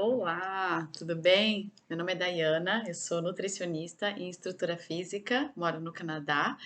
Olá, tudo bem? Meu nome é Dayana, eu sou nutricionista e instrutora física, moro no Canadá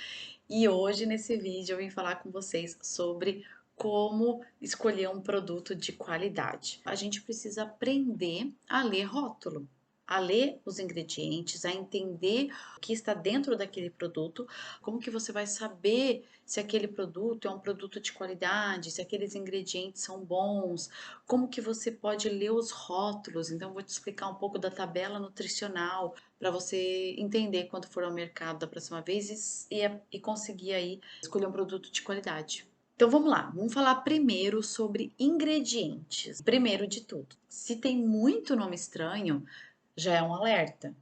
e hoje nesse vídeo eu vim falar com vocês sobre como escolher um produto de qualidade. A gente precisa aprender a ler rótulo, a ler os ingredientes, a entender o que está dentro daquele produto, como que você vai saber se aquele produto é um produto de qualidade, se aqueles ingredientes são bons, como que você pode ler os rótulos. Então, eu vou te explicar um pouco da tabela nutricional para você entender quando for ao mercado da próxima vez e conseguir aí escolher um produto de qualidade. Então vamos lá, vamos falar primeiro sobre ingredientes. Primeiro de tudo, se tem muito nome estranho, já é um alerta.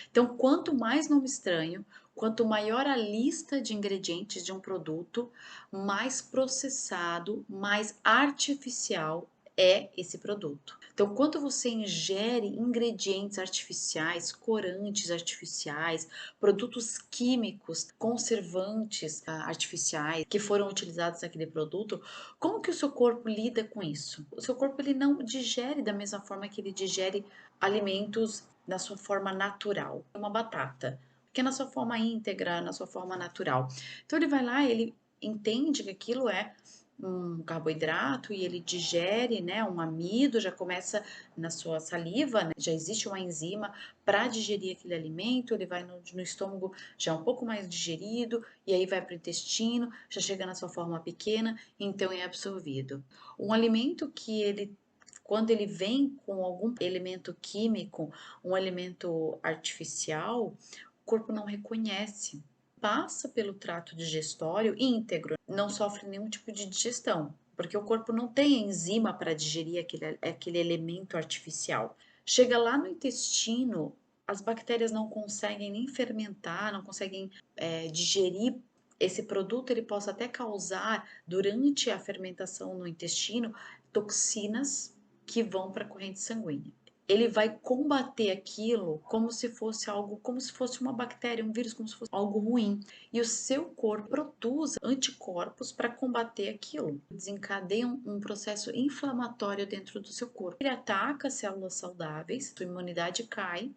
Então, quanto mais nome estranho, quanto maior a lista de ingredientes de um produto, mais processado, mais artificial é esse produto. Então, quando você ingere ingredientes artificiais, corantes artificiais, produtos químicos, conservantes artificiais que foram utilizados naquele produto, como que o seu corpo lida com isso? O seu corpo ele não digere da mesma forma que ele digere alimentos na sua forma natural, uma batata, que é na sua forma íntegra, na sua forma natural. Então ele vai lá, ele entende que aquilo é um carboidrato e ele digere, né, um amido, já começa na sua saliva, né, já existe uma enzima para digerir aquele alimento, ele vai no estômago já um pouco mais digerido e aí vai para o intestino, já chega na sua forma pequena, então é absorvido. Um alimento que ele quando ele vem com algum elemento químico, um elemento artificial, o corpo não reconhece. Passa pelo trato digestório íntegro, não sofre nenhum tipo de digestão, porque o corpo não tem enzima para digerir aquele elemento artificial. Chega lá no intestino, as bactérias não conseguem nem fermentar, não conseguem digerir esse produto, ele possa até causar, durante a fermentação no intestino, toxinas que vão para a corrente sanguínea. Ele vai combater aquilo como se fosse algo, como se fosse uma bactéria, um vírus, como se fosse algo ruim. E o seu corpo produz anticorpos para combater aquilo. Desencadeia um processo inflamatório dentro do seu corpo. Ele ataca células saudáveis, sua imunidade cai,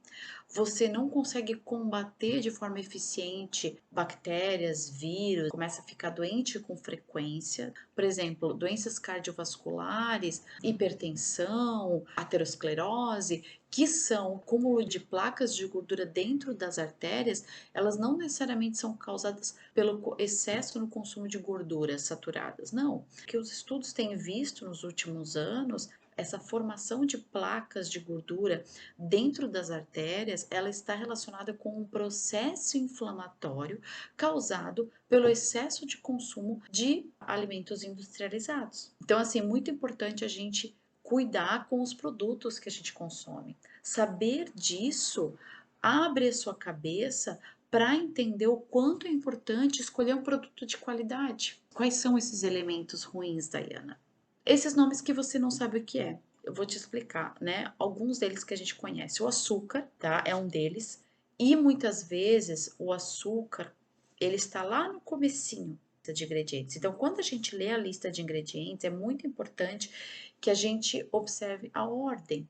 você não consegue combater de forma eficiente bactérias, vírus, começa a ficar doente com frequência. Por exemplo, doenças cardiovasculares, hipertensão, aterosclerose, que são o cúmulo de placas de gordura dentro das artérias, elas não necessariamente são causadas pelo excesso no consumo de gorduras saturadas, não. O que os estudos têm visto nos últimos anos, essa formação de placas de gordura dentro das artérias, ela está relacionada com um processo inflamatório causado pelo excesso de consumo de alimentos industrializados. Então, assim, é muito importante a gente cuidar com os produtos que a gente consome. Saber disso abre a sua cabeça para entender o quanto é importante escolher um produto de qualidade. Quais são esses elementos ruins, Dayana? Esses nomes que você não sabe o que é. Eu vou te explicar, né? Alguns deles que a gente conhece. O açúcar, tá? É um deles. E muitas vezes o açúcar, ele está lá no comecinho de ingredientes. Então, quando a gente lê a lista de ingredientes, é muito importante que a gente observe a ordem,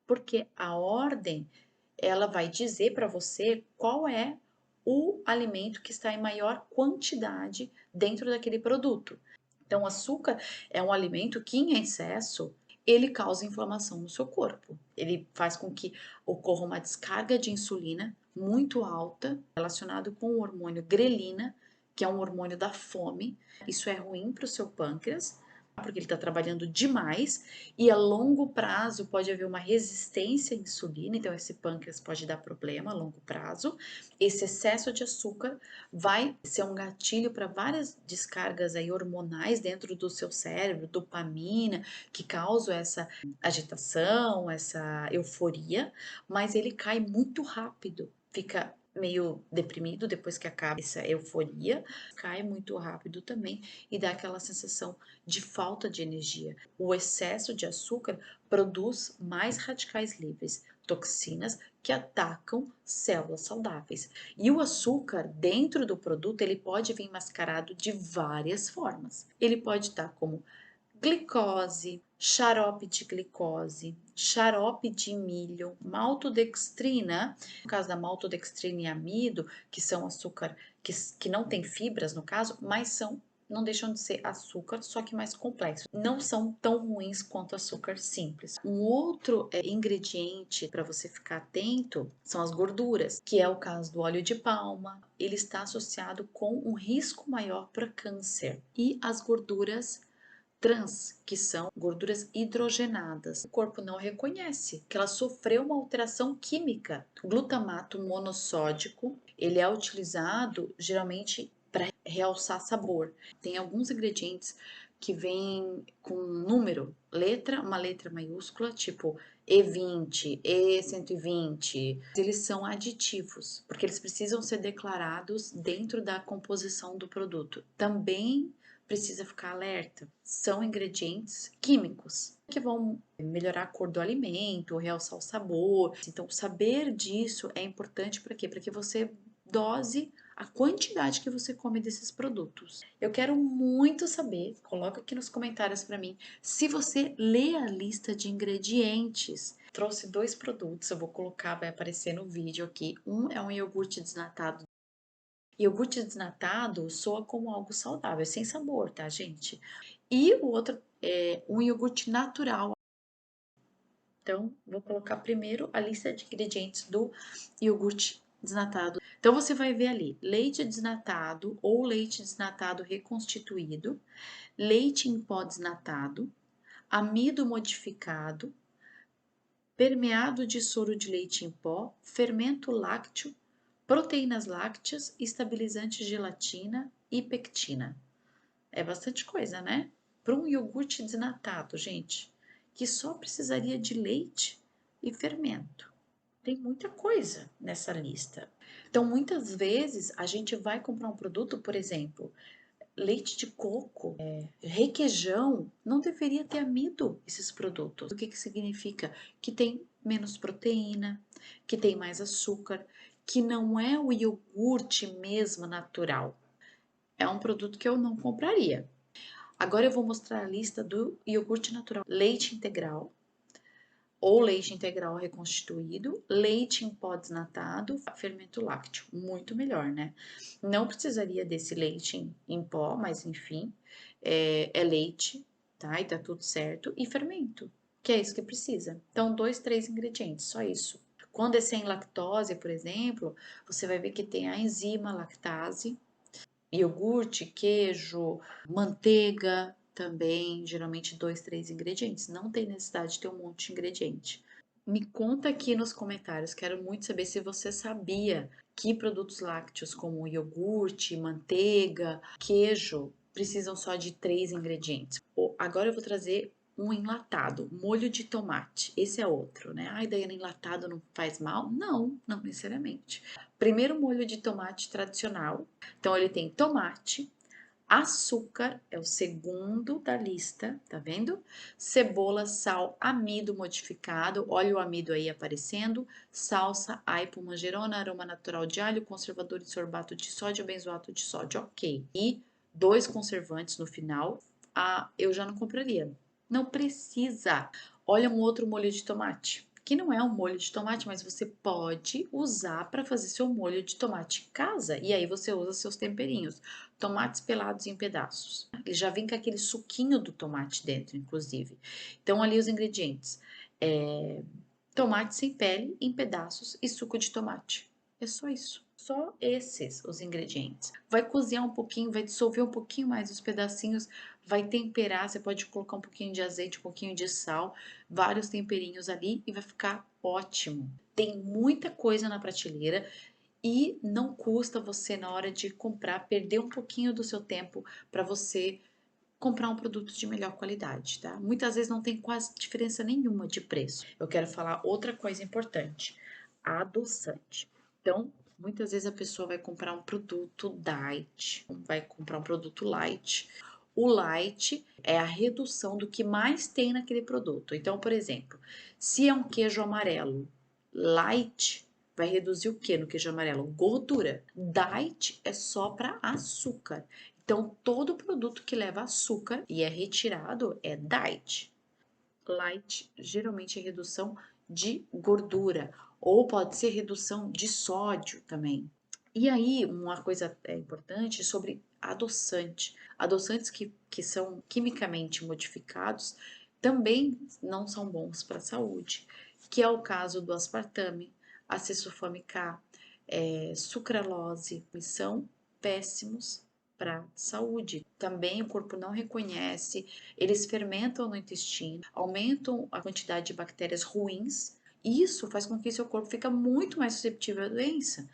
porque a ordem ela vai dizer para você qual é o alimento que está em maior quantidade dentro daquele produto. Então, o açúcar é um alimento que, em excesso, ele causa inflamação no seu corpo. Ele faz com que ocorra uma descarga de insulina muito alta, relacionado com o hormônio grelina, que é um hormônio da fome. Isso é ruim para o seu pâncreas, porque ele está trabalhando demais e a longo prazo pode haver uma resistência à insulina, então esse pâncreas pode dar problema a longo prazo. Esse excesso de açúcar vai ser um gatilho para várias descargas aí hormonais dentro do seu cérebro, dopamina, que causam essa agitação, essa euforia, mas ele cai muito rápido, fica meio deprimido depois que acaba essa euforia, cai muito rápido também e dá aquela sensação de falta de energia. O excesso de açúcar produz mais radicais livres, toxinas que atacam células saudáveis. E o açúcar dentro do produto, ele pode vir mascarado de várias formas. Ele pode estar como glicose, xarope de glicose, xarope de milho, maltodextrina, no caso da maltodextrina e amido, que são açúcar que não tem fibras no caso, mas não deixam de ser açúcar, só que mais complexo. Não são tão ruins quanto açúcar simples. Um outro ingrediente para você ficar atento são as gorduras, que é o caso do óleo de palma. Ele está associado com um risco maior para câncer. E as gorduras trans, que são gorduras hidrogenadas. O corpo não reconhece que ela sofreu uma alteração química. O glutamato monossódico, ele é utilizado geralmente para realçar sabor. Tem alguns ingredientes que vêm com número, uma letra maiúscula, tipo E20, E120. Eles são aditivos, porque eles precisam ser declarados dentro da composição do produto. Também precisa ficar alerta. São ingredientes químicos que vão melhorar a cor do alimento, realçar o sabor. Então, saber disso é importante para quê? Para que você dose a quantidade que você come desses produtos. Eu quero muito saber, coloca aqui nos comentários para mim, se você lê a lista de ingredientes. Trouxe 2 produtos, eu vou colocar, vai aparecer no vídeo aqui. Um é um iogurte desnatado. Iogurte desnatado soa como algo saudável, sem sabor, tá, gente? E o outro é um iogurte natural. Então, vou colocar primeiro a lista de ingredientes do iogurte desnatado. Então, você vai ver ali: leite desnatado ou leite desnatado reconstituído, leite em pó desnatado, amido modificado, permeado de soro de leite em pó, fermento lácteo, proteínas lácteas, estabilizante gelatina e pectina. É bastante coisa, né? Para um iogurte desnatado, gente, que só precisaria de leite e fermento. Tem muita coisa nessa lista. Então, muitas vezes a gente vai comprar um produto, por exemplo, leite de coco, requeijão, não deveria ter amido esses produtos. O que que significa? Que tem menos proteína, que tem mais açúcar, que não é o iogurte mesmo natural. É um produto que eu não compraria. Agora eu vou mostrar a lista do iogurte natural. Leite integral ou leite integral reconstituído, leite em pó desnatado, fermento lácteo. Muito melhor, né? Não precisaria desse leite em pó, mas enfim, é leite, tá? E tá tudo certo. E fermento, que é isso que precisa. Então, 2, 3 ingredientes, só isso. Quando é sem lactose, por exemplo, você vai ver que tem a enzima lactase, iogurte, queijo, manteiga também, geralmente 2, 3 ingredientes. Não tem necessidade de ter um monte de ingrediente. Me conta aqui nos comentários, quero muito saber se você sabia que produtos lácteos como iogurte, manteiga, queijo precisam só de 3 ingredientes. Agora eu vou trazer um enlatado, molho de tomate. Esse é outro, né? Ai, Daiane, enlatado não faz mal? Não, não necessariamente. Primeiro molho de tomate tradicional. Então ele tem tomate, açúcar é o segundo da lista, tá vendo? Cebola, sal, amido modificado, olha o amido aí aparecendo, salsa, aipo, manjerona, aroma natural de alho, conservador de sorbato de sódio, benzoato de sódio, ok. E 2 conservantes no final, eu já não compraria. Não precisa. Olha um outro molho de tomate, que não é um molho de tomate, mas você pode usar para fazer seu molho de tomate em casa. E aí você usa seus temperinhos. Tomates pelados em pedaços. Ele já vem com aquele suquinho do tomate dentro, inclusive. Então, ali os ingredientes: tomate sem pele em pedaços e suco de tomate. É só isso. Só esses os ingredientes. Vai cozinhar um pouquinho, vai dissolver um pouquinho mais os pedacinhos, vai temperar. Você pode colocar um pouquinho de azeite, um pouquinho de sal, vários temperinhos ali e vai ficar ótimo. Tem muita coisa na prateleira e não custa você, na hora de comprar, perder um pouquinho do seu tempo para você comprar um produto de melhor qualidade, tá? Muitas vezes não tem quase diferença nenhuma de preço. Eu quero falar outra coisa importante: adoçante. Então, muitas vezes a pessoa vai comprar um produto diet, vai comprar um produto light. O light é a redução do que mais tem naquele produto. Então, por exemplo, se é um queijo amarelo, light vai reduzir o que no queijo amarelo? Gordura. Diet é só para açúcar. Então, todo produto que leva açúcar e é retirado é diet. light geralmente é redução de gordura, ou pode ser redução de sódio também. E aí, uma coisa importante sobre adoçante. Adoçantes que são quimicamente modificados também não são bons para a saúde, que é o caso do aspartame, acesulfame K, sucralose, e são péssimos para a saúde. Também o corpo não reconhece, eles fermentam no intestino, aumentam a quantidade de bactérias ruins, e isso faz com que seu corpo fique muito mais suscetível à doença.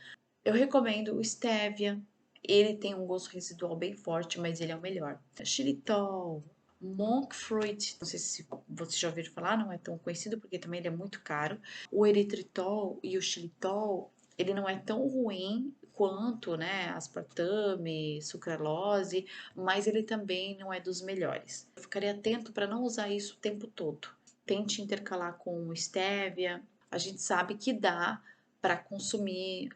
Eu recomendo o Stevia. Ele tem um gosto residual bem forte, mas ele é o melhor. Xilitol, Monk Fruit, não sei se você já ouviu falar, não é tão conhecido porque também ele é muito caro. O eritritol e o xilitol, ele não é tão ruim quanto, né, aspartame, sucralose, mas ele também não é dos melhores. Eu ficaria atento para não usar isso o tempo todo. Tente intercalar com stevia. A gente sabe que dá para consumir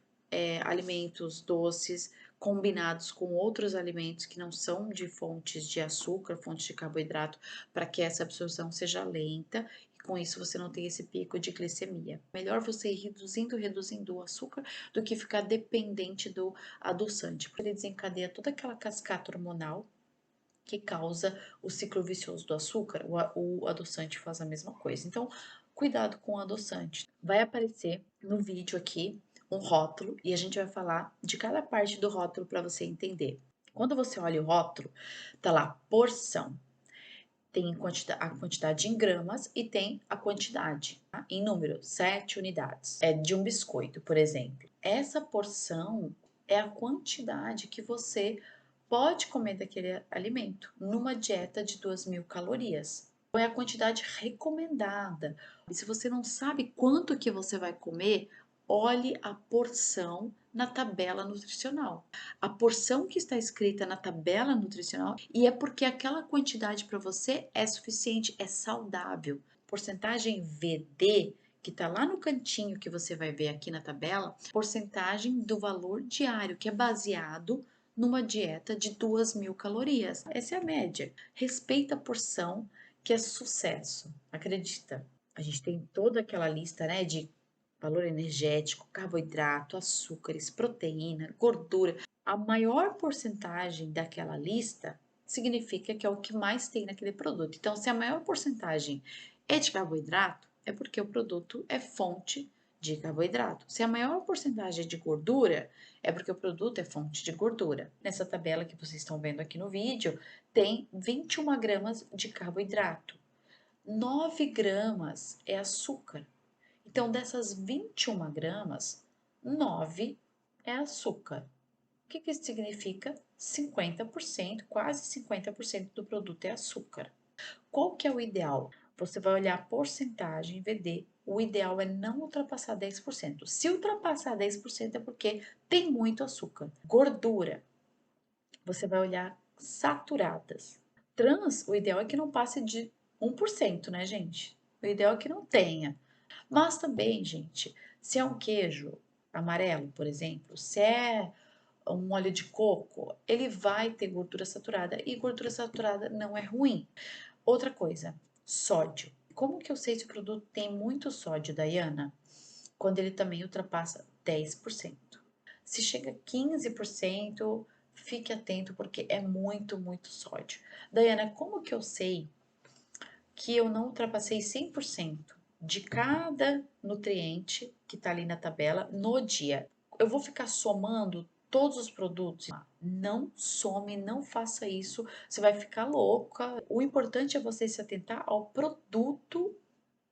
alimentos doces combinados com outros alimentos que não são de fontes de açúcar, fontes de carboidrato, para que essa absorção seja lenta e com isso você não tenha esse pico de glicemia. Melhor você ir reduzindo o açúcar do que ficar dependente do adoçante, porque ele desencadeia toda aquela cascata hormonal que causa o ciclo vicioso do açúcar. O adoçante faz a mesma coisa. Então, cuidado com o adoçante. Vai aparecer no vídeo aqui um rótulo e a gente vai falar de cada parte do rótulo para você entender. Quando você olha o rótulo, tá lá porção. Tem a quantidade em gramas e tem a quantidade, tá? Em número, 7 unidades. É de um biscoito, por exemplo. Essa porção é a quantidade que você pode comer daquele alimento numa dieta de 2.000 calorias. É a quantidade recomendada. E se você não sabe quanto que você vai comer, olhe a porção na tabela nutricional. A porção que está escrita na tabela nutricional e é porque aquela quantidade para você é suficiente, é saudável. Porcentagem VD, que está lá no cantinho que você vai ver aqui na tabela, porcentagem do valor diário, que é baseado numa dieta de 2.000 calorias. Essa é a média. Respeita a porção, que é sucesso. Acredita. A gente tem toda aquela lista, né, de valor energético, carboidrato, açúcares, proteína, gordura. A maior porcentagem daquela lista significa que é o que mais tem naquele produto. Então, se a maior porcentagem é de carboidrato, é porque o produto é fonte de carboidrato. Se a maior porcentagem é de gordura, é porque o produto é fonte de gordura. Nessa tabela que vocês estão vendo aqui no vídeo, tem 21 gramas de carboidrato. 9 gramas é açúcar. Então, dessas 21 gramas, 9 é açúcar. O que isso significa? 50%, quase 50% do produto é açúcar. Qual que é o ideal? Você vai olhar a porcentagem VD. O ideal é não ultrapassar 10%. Se ultrapassar 10% é porque tem muito açúcar. Gordura, você vai olhar saturadas. Trans, o ideal é que não passe de 1%, né, gente? O ideal é que não tenha. Mas também, gente, se é um queijo amarelo, por exemplo, se é um óleo de coco, ele vai ter gordura saturada e gordura saturada não é ruim. Outra coisa, sódio. Como que eu sei se o produto tem muito sódio, Dayana? Quando ele também ultrapassa 10%. Se chega a 15%, fique atento porque é muito, muito sódio. Dayana, como que eu sei que eu não ultrapassei 100% de cada nutriente que está ali na tabela no dia? Eu vou ficar somando todos os produtos? Não some, não faça isso, você vai ficar louca. O importante é você se atentar ao produto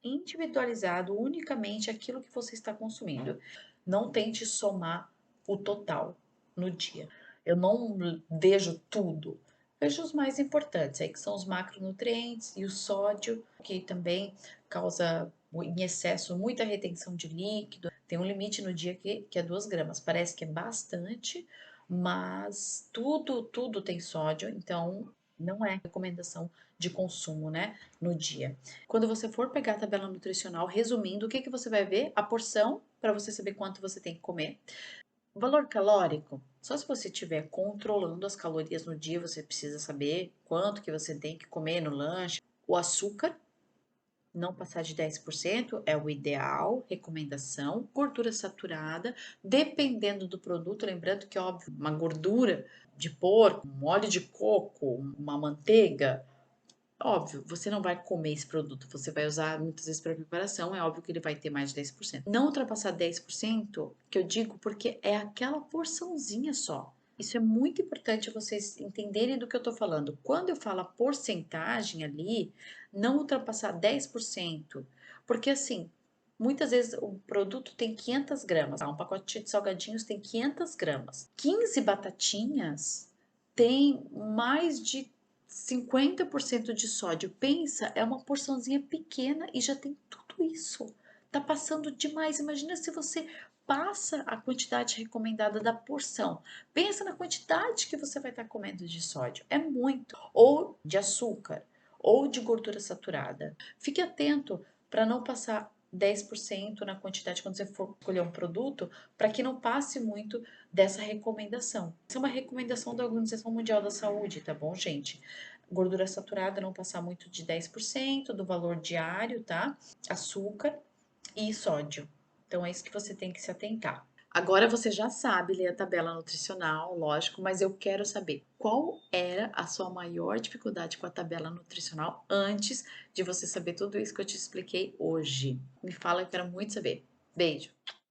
individualizado, unicamente aquilo que você está consumindo. Não tente somar o total no dia. Eu não vejo tudo. Vejo os mais importantes, aí que são os macronutrientes e o sódio, que também causa em excesso muita retenção de líquido. Tem um limite no dia que é 2 gramas. Parece que é bastante, mas tudo tem sódio, então não é recomendação de consumo, né, no dia. Quando você for pegar a tabela nutricional, resumindo, o que que você vai ver? A porção, para você saber quanto você tem que comer. O valor calórico, só se você estiver controlando as calorias no dia, você precisa saber quanto que você tem que comer no lanche. O açúcar, Não passar de 10% é o ideal, recomendação. Gordura saturada, dependendo do produto, lembrando que, óbvio, uma gordura de porco, um óleo de coco, uma manteiga, óbvio, você não vai comer esse produto, você vai usar muitas vezes para preparação, é óbvio que ele vai ter mais de 10%. Não ultrapassar 10%, que eu digo porque é aquela porçãozinha só. Isso é muito importante vocês entenderem do que eu estou falando. Quando eu falo a porcentagem ali, não ultrapassar 10%, porque assim, muitas vezes o produto tem 500 gramas, um pacote de salgadinhos tem 500 gramas. 15 batatinhas tem mais de 50% de sódio. Pensa, é uma porçãozinha pequena e já tem tudo isso. Tá passando demais. Imagina se você passa a quantidade recomendada da porção. Pensa na quantidade que você vai estar comendo de sódio. É muito. Ou de açúcar, ou de gordura saturada. Fique atento para não passar 10% na quantidade quando você for escolher um produto, para que não passe muito dessa recomendação. Essa é uma recomendação da Organização Mundial da Saúde, tá bom, gente? Gordura saturada não passar muito de 10% do valor diário, tá? Açúcar e sódio. Então é isso que você tem que se atentar. Agora você já sabe ler a tabela nutricional, lógico, mas eu quero saber qual era a sua maior dificuldade com a tabela nutricional antes de você saber tudo isso que eu te expliquei hoje. Me fala, eu quero muito saber. Beijo!